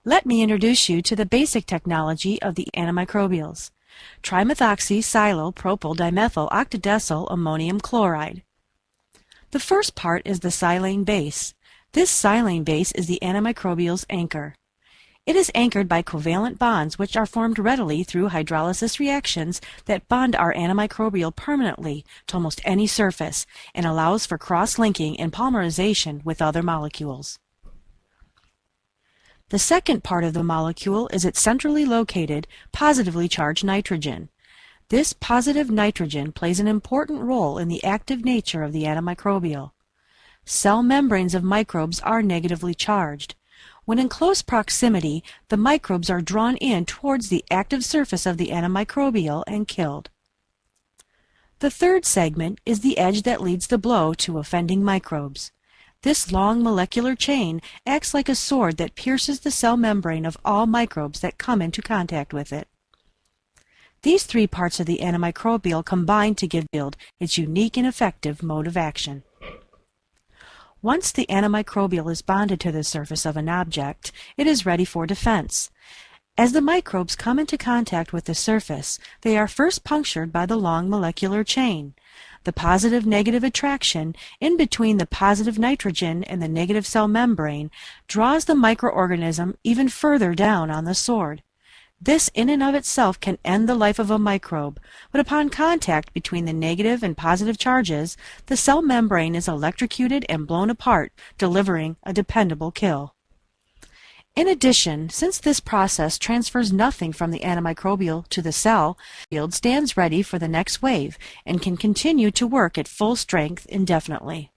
Let me introduce you to the basic technology of the antimicrobials. Trimethoxy-silyl-propyl-dimethyl octadecyl ammonium chloride. The first part is the silane base. This silane base is the antimicrobial's anchor. It is anchored by covalent bonds which are formed readily through hydrolysis reactions that bond our antimicrobial permanently to almost any surface and allows for cross-linking and polymerization with other molecules. The second part of the molecule is its centrally located, positively charged nitrogen. This positive nitrogen plays an important role in the active nature of the antimicrobial. Cell membranes of microbes are negatively charged. When in close proximity, the microbes are drawn in towards the active surface of the antimicrobial and killed. The third segment is the edge that leads the blow to offending microbes. This long molecular chain acts like a sword that pierces the cell membrane of all microbes that come into contact with it. These three parts of the antimicrobial combine to give its unique and effective mode of action. Once the antimicrobial is bonded to the surface of an object, it is ready for defense. As the microbes come into contact with the surface, they are first punctured by the long molecular chain. The positive-negative attraction in between the positive nitrogen and the negative cell membrane draws the microorganism even further down on the sword. This in and of itself can end the life of a microbe, but upon contact between the negative and positive charges, the cell membrane is electrocuted and blown apart, delivering a dependable kill. In addition, since this process transfers nothing from the antimicrobial to the cell, the field stands ready for the next wave and can continue to work at full strength indefinitely.